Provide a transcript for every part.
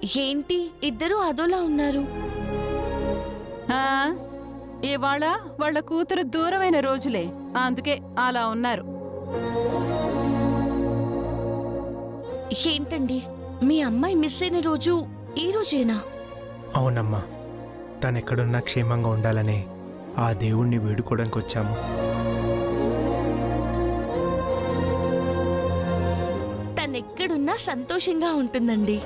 ఏంటి ఇద్దరూ అదోలా ఉన్నారు? ఆ, ఇవాళ వాళ్ళ కూతురు దూరమైన రోజులే, అందుకే అలా ఉన్నారు. ఏంటండి మీ అమ్మాయి మిస్ అయిన రోజు ఈ రోజేనా? అవునమ్మా, తనెక్కడున్నా క్షేమంగా ఉండాలని ఆ దేవుణ్ణి వేడుకోవడానికి వచ్చాము. తనెక్కడున్నా సంతోషంగా ఉంటుందండి.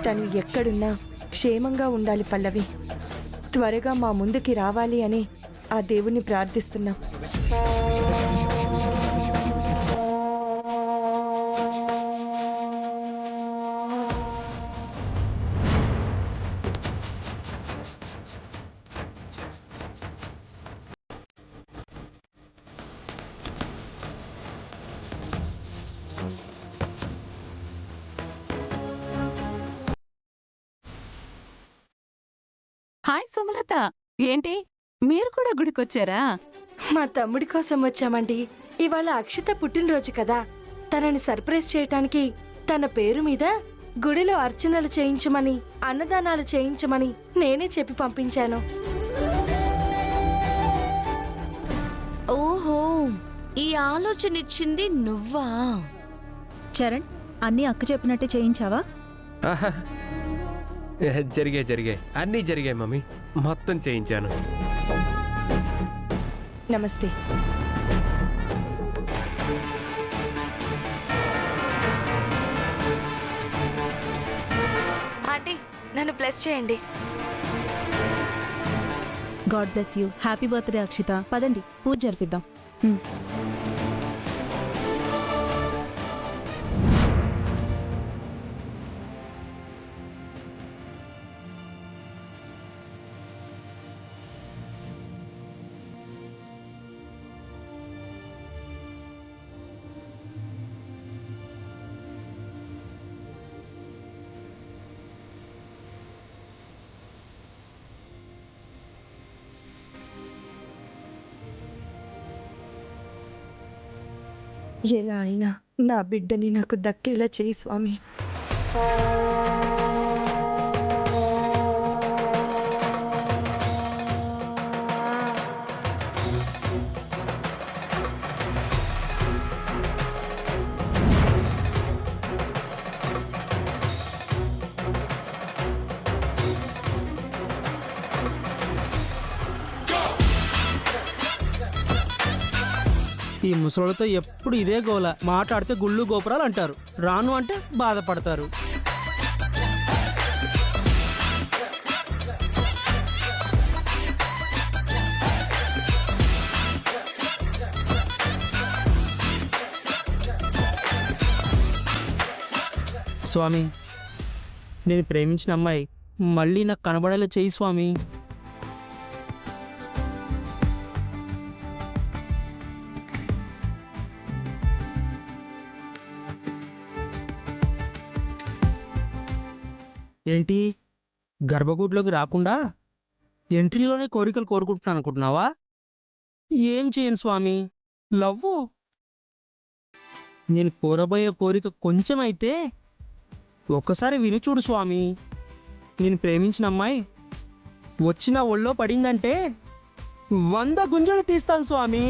తను ఎక్కడున్నా క్షేమంగా ఉండాలి పల్లవి. త్వరగా మా ముందుకి రావాలి అని ఆ దేవుణ్ణి ప్రార్థిస్తున్నాం. హాయ్ సుమలత, ఏంటి మీరు కూడా గుడికొచ్చారా? మా తమ్ముడి కోసం వచ్చామండి. ఇవాళ అక్షిత పుట్టినరోజు కదా, తనని సర్ప్రైజ్ చేయటానికి తన పేరు మీద గుడిలో అర్చనలు చేయించమని, అన్నదానాలు చేయించమని నేనే చెప్పి పంపించాను. ఓహో, ఈ ఆలోచన ఇచ్చింది నువ్వా? చరణ్, అన్నీ అక్క చెప్పినట్టే చేయించావా? ఆహా, జరిగాయి అన్నీ జరిగాయి మమ్మీ, మొత్తం చేయించాను. నమస్తే. ఆంటీ, నన్ను బ్లెస్ చేయండి. God bless you. Happy birthday Akshita. పదండి పూజ జరిపిద్దాం. ఎలా అయినా నా బిడ్డని నాకు దక్కేలా చేయి స్వామి. ఈ ముసలోళ్ళతో ఎప్పుడు ఇదే గోల. మాట్లాడితే గుళ్ళు గోపురాలు అంటారు, రాను అంటే బాధపడతారు. స్వామి, నేను ప్రేమించిన అమ్మాయి మళ్ళీ నాకు కనబడేలా చెయ్యి స్వామి. ఏంటి, గర్భగుడిలోకి రాకుండా ఎంట్రీలోనే కోరికలు కోరుకుంటున్నాను అనుకుంటున్నావా? ఏం చేయను స్వామి, లవ్వు. నేను కోరబోయే కోరిక కొంచెం అయితే ఒక్కసారి విని చూడు స్వామి. నేను ప్రేమించిన అమ్మాయి వచ్చిన ఒళ్ళో పడిందంటే 100 గుంజలు తీస్తాను స్వామి.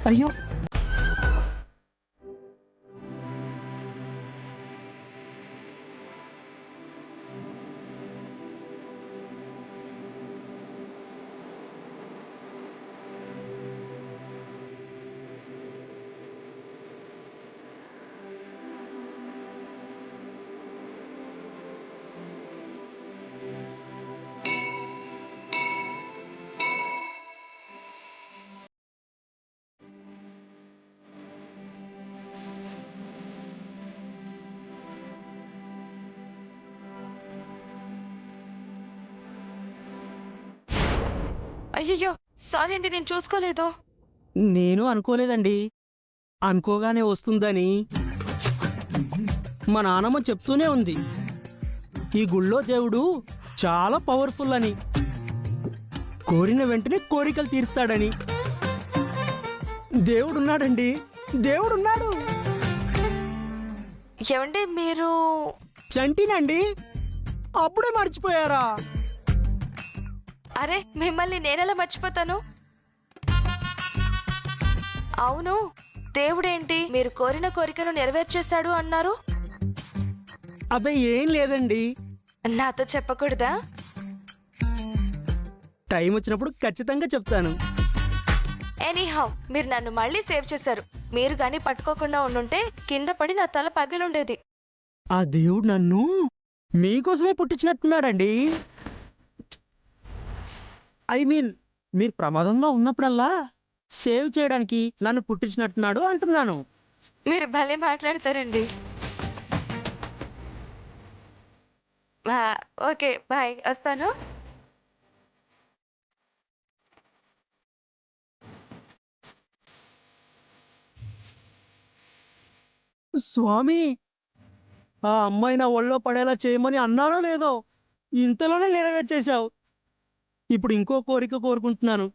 అయ్యో, అయ్యయ్యో, సారీ అండి, నేను చూసుకోలేదు. నేను అనుకోలేదండి, అనుకోగానే వస్తుందని. మా నాన్నమ్మ చెప్తూనే ఉంది ఈ గుళ్ళో దేవుడు చాలా పవర్ఫుల్ అని, కోరిన వెంటనే కోరికలు తీరుస్తాడని. దేవుడున్నాడండి, దేవుడున్నాడు. ఏమండి మీరు చంటినండి, అప్పుడే మర్చిపోయారా? అరే మిమ్మల్ని నేనెలా మర్చిపోతాను? అవును, దేవుడేంటి మీరు కోరిన కోరికను నెరవేర్చేశాడు అన్నారు? అబ్బాయి ఏం లేదండి, నాతో చెప్పకూడదా? టైం వచ్చినప్పుడు ఖచ్చితంగా చెప్తాను. ఎనీహౌ మీరు నన్ను మళ్ళీ సేవ్ చేశారు. మీరు గాని పట్టుకోకుండా ఉండుంటే కింద పడి నా తల పగిలుండేది. ఆ దేవుడు నన్ను మీకోసమే పుట్టించినట్టున్నాడండి. ఐ మీన్ మీరు ప్రమాదంలో ఉన్నప్పుడల్లా సేవ్ చేయడానికి నన్ను పుట్టించినట్టున్నాడు అంటున్నాను. మీరు భలే మాట్లాడతారండి. ఓకే బాయ్, వస్తాను. స్వామి, ఆ అమ్మాయి నా ఒళ్ళో పడేలా చేయమని అన్నానో లేదో, ఇంతలోనే నెరవేర్చేశావు. ఇప్పుడు ఇంకో కోరిక కోరుకుంటున్నాను.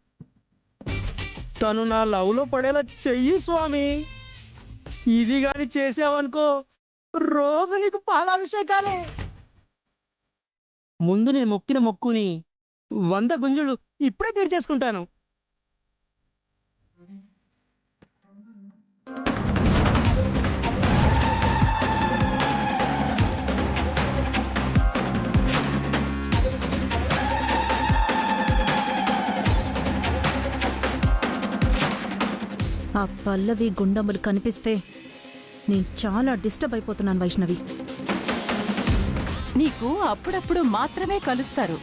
తను నా లవ్లో పడేలా చెయ్యి స్వామి. ఇది గాని చేసావనుకో, రోజు నీకు పాలాభిషేకాలే. ముందు నేను మొక్కిన మొక్కుని 100 గుంజులు ఇప్పుడే తీర్చేసుకుంటాను. ఆ పల్లవి గుండములు కనిపిస్తే నేను చాలా డిస్టర్బ్ అయిపోతున్నాను వైష్ణవి. నీకు అప్పుడప్పుడు మాత్రమే కలుస్తారు.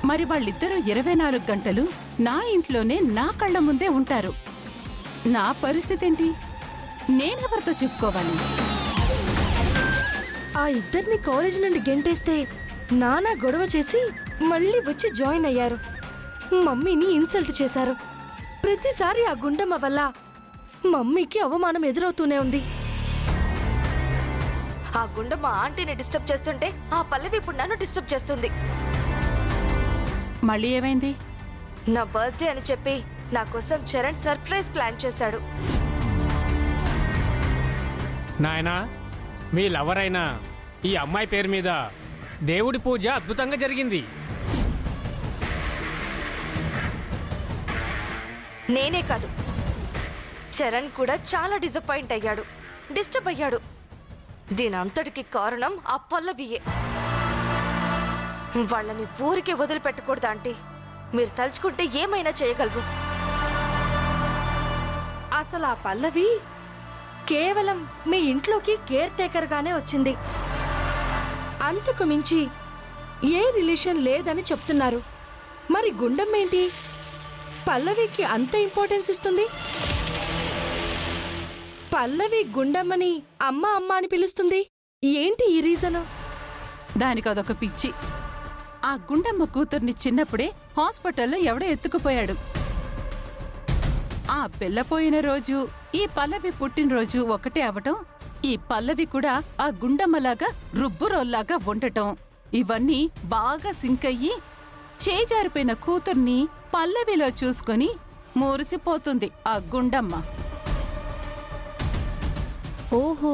మరి వాళ్ళిద్దరూ 24 గంటలు నా ఇంట్లోనే నా కళ్ళ ముందే ఉంటారు. నా పరిస్థితి ఏంటి? నేనెవరితో చెప్పుకోవాలి? ఆ ఇద్దరిని కాలేజ్ నుండి గెంటేస్తే నానా గొడవ చేసి మళ్ళీ వచ్చి జాయిన్ అయ్యారు. మమ్మీని ఇన్సల్ట్ చేశారు. ప్రతిసారి ఆ గుండమ్మ వల్ల మమ్మీకి అవమానం ఎదురవుతూనే ఉంది. ఆ గుండమ్మ ఆంటీని డిస్టర్బ్ చేస్తుంటే ఆ పల్లవి ఇప్పుడు నన్ను డిస్టర్బ్ చేస్తుంది. మళ్ళీ ఏమైంది? నా బర్త్డే అని చెప్పి నా కోసం చరణ్ సర్ప్రైజ్ ప్లాన్ చేశాడు. నాయనా, మీ లవర్ అయినా ఈ అమ్మాయి పేరు మీద దేవుడి పూజ అద్భుతంగా జరిగింది. నేనే కాదు, చరణ్ కూడా చాలా డిసప్పాయింట్ అయ్యాడు, డిస్టర్బ్ అయ్యాడు. దీని అంతటికి కారణం ఆ పల్లవియే. వాళ్ళని ఊరికే వదిలిపెట్టకూడదు ఆంటీ. మీరు తలుచుకుంటే ఏమైనా చేయగలరు. అసలు ఆ పల్లవి కేవలం మీ ఇంట్లోకి కేర్ టేకర్ గానే వచ్చింది. అంతకు మించి ఏ రిలేషన్ లేదని చెప్తున్నారు. మరి గుండమ్మేంటి పల్లవికి అంత ఇంపార్టెన్స్ ఇస్తుంది? పల్లవి గుండమ్మని అమ్మ అమ్మ అని పిలుస్తుంది. ఏంటి ఈ రీజను? దానికి అదొక పిచ్చి. ఆ గుండమ్మ కూతుర్ని చిన్నప్పుడే హాస్పిటల్లో ఎవడో ఎత్తుకుపోయాడు. ఆ పిల్లపోయిన రోజు ఈ పల్లవి పుట్టినరోజు ఒకటే అవటం, ఈ పల్లవి కూడా ఆ గుండమ్మలాగా రుబ్బురోల్లాగా ఉండటం, ఇవన్నీ బాగా సింక్ అయ్యి చేజారిపోయిన కూతుర్ని పల్లవిలో చూసుకొని మురిసిపోతుంది ఆ గుండమ్మ. ఓహో,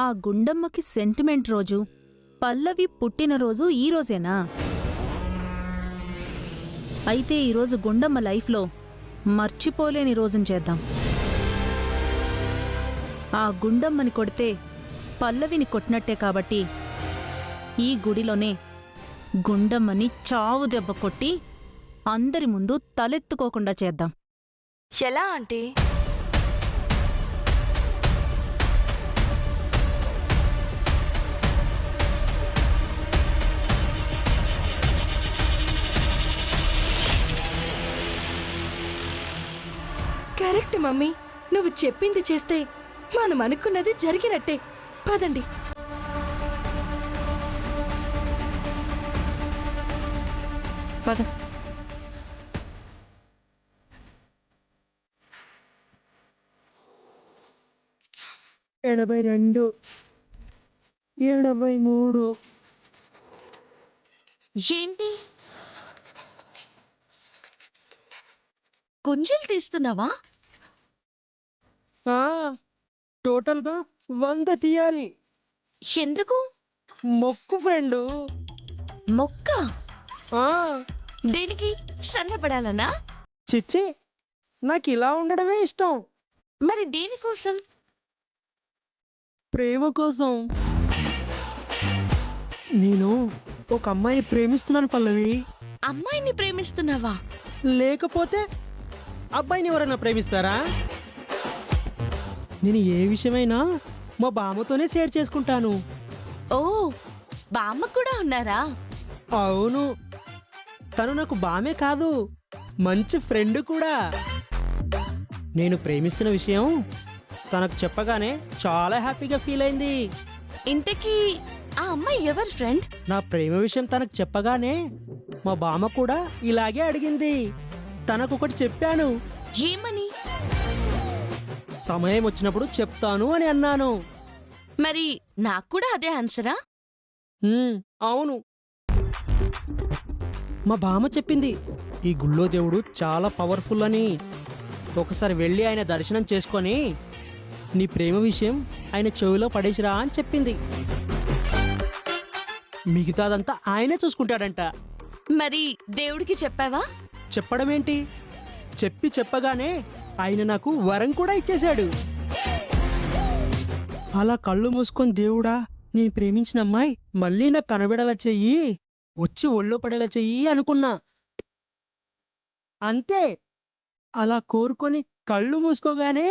ఆ గుండమ్మకి సెంటిమెంట్ రోజు పల్లవి పుట్టినరోజు ఈ రోజేనా? అయితే ఈరోజు గుండమ్మ లైఫ్లో మర్చిపోలేని రోజుని చేద్దాం. ఆ గుండమ్మని కొడితే పల్లవిని కొట్టినట్టే కాబట్టి ఈ గుడిలోనే గుండమ్మని చావు దెబ్బ కొట్టి అందరి ముందు తలెత్తుకోకుండా చేద్దాం. ఎలా ఆంటీ? కరెక్ట్ మమ్మీ, నువ్వు చెప్పింది చేస్తే మనం అనుకున్నది జరిగినట్టే. పదండి. పద. 82 83. ఏంటి గుంజలు తీస్తున్నావా? ఆ, టోటల్గా 100 తీయాలి. ఎందుకు? మొక్కు ఫ్రెండు. మొక్క ఆ, దేనికి? సన్నపడాలనా? చిచ్చి, నాకు ఇలా ఉండడమే ఇష్టం. మరి దేనికోసం? ప్రేమ కోసం. నేను ఒక అమ్మాయిని ప్రేమిస్తున్నాను పల్లవి. అమ్మాయిని ప్రేమిస్తున్నావా? లేకపోతే అబ్బాయిని ఎవరైనా ప్రేమిస్తారా? నేను ఏ విషయమైనా మా బామ్మతోనే షేర్ చేసుకుంటాను. ఓ, బామ్మ కూడా ఉన్నారా? అవును, తను నాకు బామే కాదు, మంచి ఫ్రెండ్ కూడా. నేను ప్రేమిస్తున్న విషయం తనకు చెప్పగానే చాలా హ్యాపీగా ఫీల్ అయింది. ఇంతకీ ఆ అమ్మాయి ఎవరి ఫ్రెండ్? నా ప్రేమ విషయం తనకు చెప్పగానే మా బామ్మ కూడా ఇలాగే అడిగింది. తనకొకటి చెప్పాను. ఏమని? సమయం వచ్చినప్పుడు చెప్తాను అని అన్నాను. మరి నాకు కూడా అదే ఆన్సరా? అవును, మా బామ్మ చెప్పింది ఈ గుళ్ళో దేవుడు చాలా పవర్ఫుల్ అని. ఒకసారి వెళ్ళి ఆయన దర్శనం చేసుకొని నీ ప్రేమ విషయం ఆయన చెవిలో పడేసిరా అని చెప్పింది. మిగతాదంతా ఆయనే చూసుకుంటాడంట. మరి దేవుడికి చెప్పావా? చెప్పడమేంటి, చెప్పగానే ఆయన నాకు వరం కూడా ఇచ్చేశాడు. అలా కళ్ళు మూసుకొని దేవుడా, నేను ప్రేమించిన అమ్మాయి మళ్ళీ నాకు కనబడేలా చెయ్యి, వచ్చి ఒళ్ళో పడేలా చెయ్యి అనుకున్నా. అంతే, అలా కోరుకొని కళ్ళు మూసుకోగానే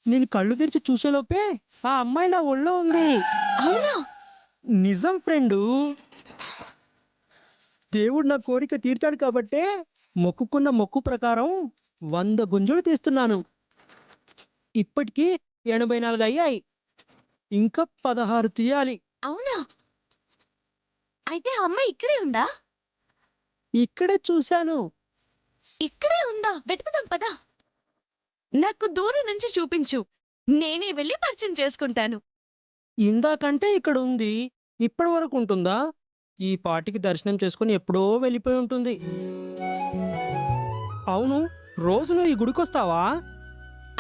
నేను కళ్ళు తెరిచి చూసేలోపే ఆ అమ్మాయి నా ఒళ్ళో ఉంది. అవునా? నిజం ఫ్రెండు. దేవుడు నా కోరిక తీర్చాడు కాబట్టే మొక్కుకున్న మొక్కు ప్రకారం 100 గుంజులు తీస్తున్నాను. ఇప్పటికీ 84 అయ్యాయి. ఇంకా 16 తీయాలి. అవునా? అయితే ఆ అమ్మాయి ఇక్కడే ఉందా? ఇక్కడే చూశాను. ఇక్కడే ఉందా? వెతుకుదాం పదా. నాకు దూరం నుంచి చూపించు, నేనే వెళ్ళి పరిచయం చేసుకుంటాను. ఇందాకంటే ఇక్కడ ఉంది, ఇప్పటి వరకు ఉంటుందా? ఈ పాటికి దర్శనం చేసుకుని ఎప్పుడో వెళ్ళిపోయి ఉంటుంది. అవును, రోజు నువ్వు ఈ గుడికొస్తావా?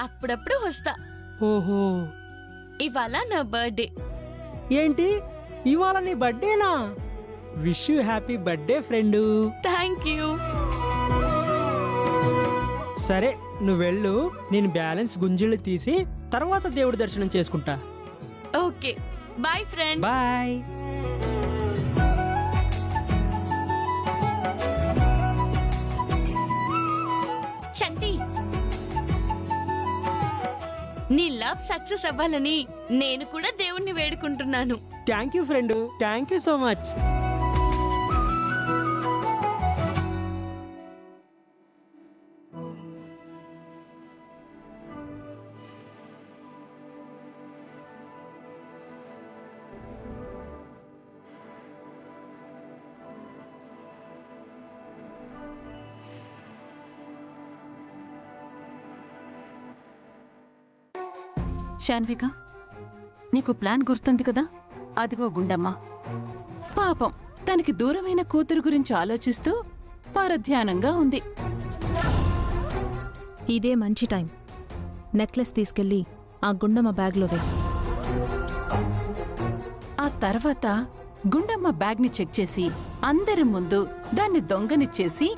అప్పుడప్పుడు వస్తా. ఓహో, ఇవాళ నా బర్త్డే. ఏంటి, ఇవాళ నీ బర్త్డేనా? Wish you happy birthday friend. Thank you. సరే, నువ్వు వెళ్ళు, నేను బ్యాలెన్స్ గుంజిళ్ళు తీసి తర్వాత దేవుడి దర్శనం చేసుకుంటా. Okay, boy friend. బాయ్. చంటి, నీ లవ్ సక్సెస్ అవ్వాలని నేను కూడా దేవుణ్ణి వేడుకుంటున్నాను. Thank you friend, thank you so much. Sanvika, నీకు ప్లాన్ గుర్తుంది కదా? అదిగో గుండమ్మ. పాపం, తనకి దూరమైన కూతురు గురించి ఆలోచిస్తూ పరధ్యానంగా ఉంది. ఇదే మంచి టైం. నెక్లెస్ తీసుకెళ్ళి ఆ గుండమ్మ బ్యాగ్లో వేయి. ఆ తర్వాత గుండమ్మ బ్యాగ్ని చెక్ చేసి అందరి ముందు దాన్ని దొంగనిచ్చేసి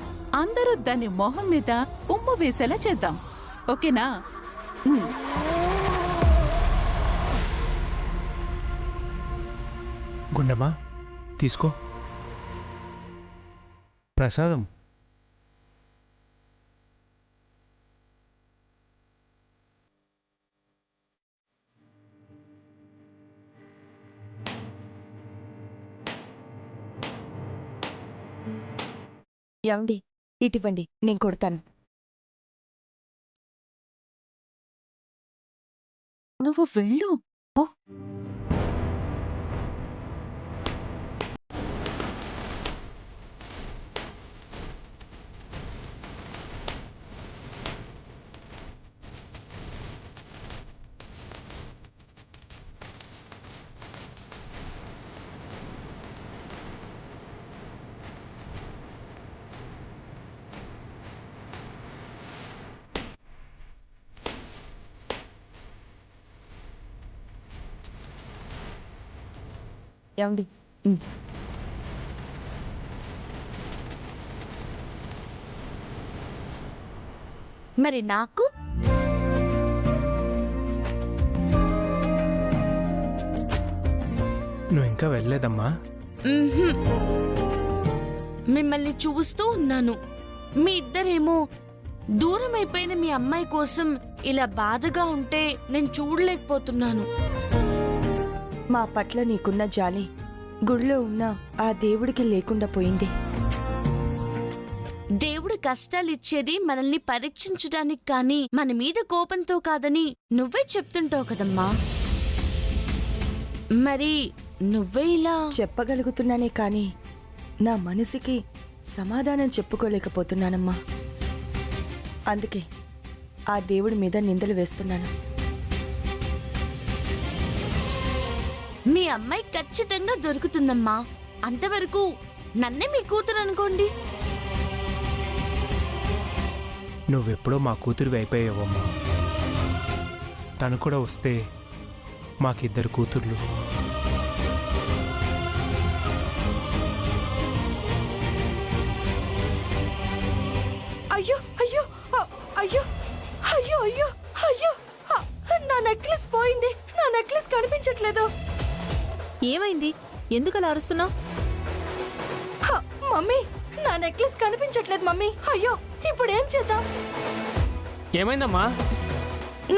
అందరూ దాన్ని మొహం మీద ఉమ్ము వేసేలా చేద్దాం. ఓకేనా? గుండమ్మా, తీసుకో ప్రసాదం. ఏమండి, ఇటివ్వండి, నేను కొడతాను. నువ్వు వెళ్ళు. ఏమండి మరి నాకు నువ్వు ఇంకా వెళ్ళలేదమ్మా? మ్మ్హ్మ్. మిమ్మల్ని చూస్తూ ఉన్నాను. మీ ఇద్దరేమో దూరం అయిపోయిన మీ అమ్మాయి కోసం ఇలా బాధగా ఉంటే నేను చూడలేకపోతున్నాను. మా పట్ల నీకున్న జాలి గుడిలో ఉన్న ఆ దేవుడికి లేకుండా పోయింది. దేవుడు కష్టాలిచ్చేది మనల్ని పరీక్షించడానికి కానీ మన మీద కోపంతో కాదని నువ్వే చెప్తుంటావు కదమ్మా. మరి నువ్వే ఇలా చెప్పగలుగుతున్నానే కానీ నా మనసుకి సమాధానం చెప్పుకోలేకపోతున్నానమ్మా. అందుకే ఆ దేవుడి మీద నిందలు వేస్తున్నాను. మీ అమ్మాయి ఖచ్చితంగా దొరుకుతుందమ్మా. అంతవరకు నన్నే మీ కూతురు అనుకోండి. నువ్వెప్పుడో మా కూతురు అయిపోయావమ్మా. తను కూడా వస్తే మాకిద్దరు కూతుర్లు. అయ్యో అయ్యో అయ్యో అయ్యో అయ్యో అయ్యో నా నెక్లెస్ పోయింది. నా నెక్లెస్ కనిపించట్లేదు. ఏమైంది? ఎందుకు అలా అరుస్తున్నావు? మమ్మీ, నా నెక్లెస్ కనిపించట్లేదు మమ్మీ. అయ్యో, ఇప్పుడు ఏం చేద్దాం? ఏమైందమ్మా?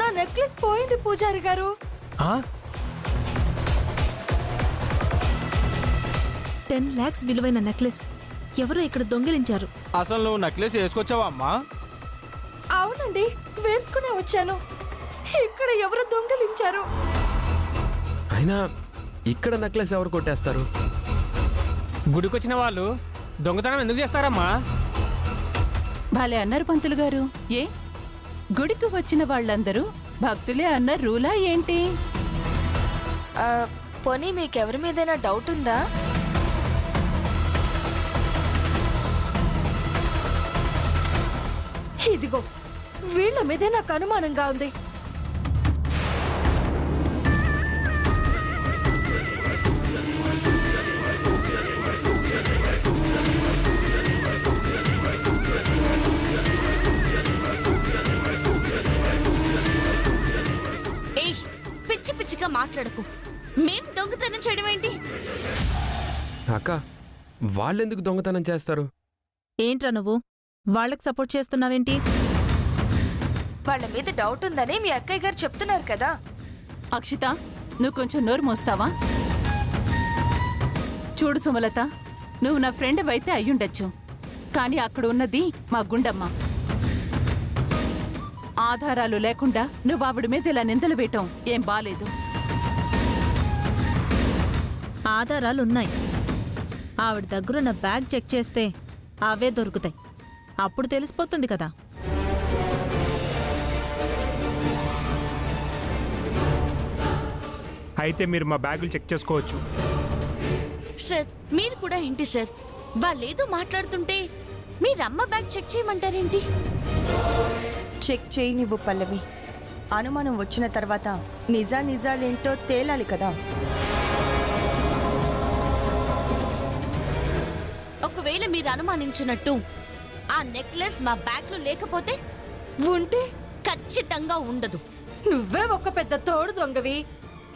నా నెక్లెస్ పోయింది పూజారి గారు. ఆ? 10 lakhs విలువైన నెక్లెస్ ఎవరో ఇక్కడ దొంగిలించారు. అసలు నువ్వు నెక్లెస్ వేసుకొచ్చావా అమ్మా? అవునండి, వేసుకునే వచ్చాను. ఇక్కడ ఎవరు దొంగిలించారు? అయినా ఇక్కడ నెక్లెస్ ఎవరు కొట్టేస్తారు? గుడికొచ్చిన వాళ్ళు దొంగతనం ఎందుకు చేస్తారమ్మా? భలే అన్నారు పంతులు గారు. ఏ గుడికి వచ్చిన వాళ్ళందరూ భక్తులే అన్న రూలా ఏంటి? పోనీ మీకెవరి మీదైనా డౌట్ ఉందా? ఇదిగో, వీళ్ళ మీదే నాకు అనుమానంగా ఉంది. ఏయ్, పిచ్చి పిచ్చిగా మాట్లాడకు. మేం దొంగతనం చేయడం ఏంటి? అక్క, వాళ్ళెందుకు దొంగతనం చేస్తారు? ఏంట్రా నువ్వు వాళ్ళకి సపోర్ట్ చేస్తున్నావేంటి? వాళ్ళ మీద డౌట్ ఉందని మీ అక్కయ్య గారు చెప్తున్నారు కదా. అక్షిత, నువ్వు కొంచెం నోరు మోస్తావా? చూడు సుమలత, నువ్వు నా ఫ్రెండ్ అయితే అయ్యుండొచ్చు, కానీ అక్కడ ఉన్నది మా గుండమ్మ. ఆధారాలు లేకుండా నువ్వు ఆవిడ మీద ఇలా నిందలు వేయటం ఏం బాలేదు. ఆధారాలున్నాయి. ఆవిడ దగ్గరున్న బ్యాగ్ చెక్ చేస్తే అవే దొరుకుతాయి. అప్పుడు తెలిసిపోతుంది కదా. అయితే మీరు మా బ్యాగులు చెక్ చేసుకోవచ్చు. సార్, మీరు కూడా ఏంటి సార్? వాళ్ళేదో మాట్లాడుతుంటే మీరమ్మ బ్యాగ్ చెక్ చేయమంటారేంటి? చెక్ చేయి నువ్వు పల్లవి. అనుమానం వచ్చిన తర్వాత నిజాలేంటో తేలాలి కదా. ఒకవేళ మీరు అనుమానించినట్టు ఆ నెక్లెస్ మా బ్యాగ్ లో లేకపోతే ఉంటే ఖచ్చితంగా ఉండదు. నువ్వే ఒక పెద్ద తోడు దొంగవి.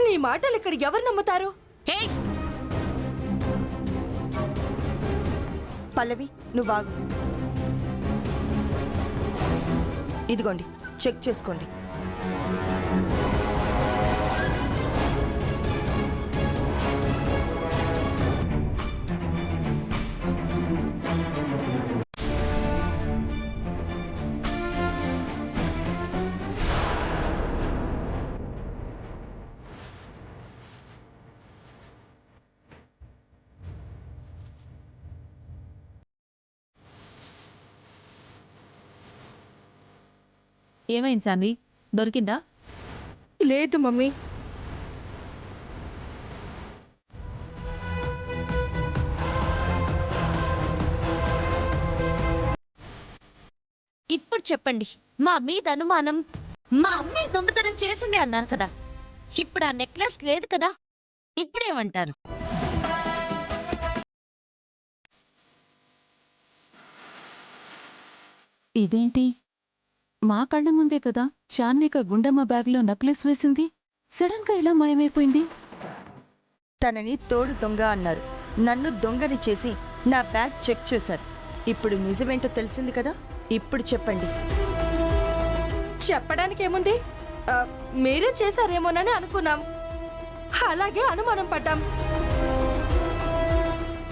నీ మాటలు ఇక్కడ ఎవరు నమ్ముతారు? హే, పల్లవి, నువ్వు ఆగు. ఇదిగోండి, చెక్ చేసుకోండి. ఏమైంది సాన్వి? దొరికిందా? లేదు మమ్మీ. ఇప్పుడు చెప్పండి, మా మీద అనుమానం మా అమ్మాయి దొంగతనం చేసింది అన్నారు కదా. ఇప్పుడు ఆ నెక్లెస్ లేదు కదా, ఇప్పుడేమంటారు? ఇదేంటి మా కళ్ళ ముందే కదా చాన్విక గుండమ్మ బ్యాగ్లో నెక్లెస్ వేసింది, సడన్గా ఇలా మాయమైపోయింది. తనని తోడు దొంగ అన్నారు, నన్ను దొంగని చేసి నా బ్యాగ్ చెక్ చేశారు. ఇప్పుడు నిజమేంటో తెలిసింది కదా, ఇప్పుడు చెప్పండి. చెప్పడానికి ఏముంది, మీరే చేశారేమోనని అనుకున్నాం, అలాగే అనుమానం పడ్డాం.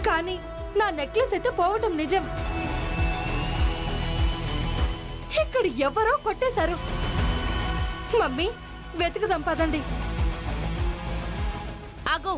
కానీ నా నెక్లెస్ అయితే పోవటం నిజం. ఇక్కడ ఎవరో కొట్టేశారు. మమ్మీ వెతుకుదాం పదండి. ఆగో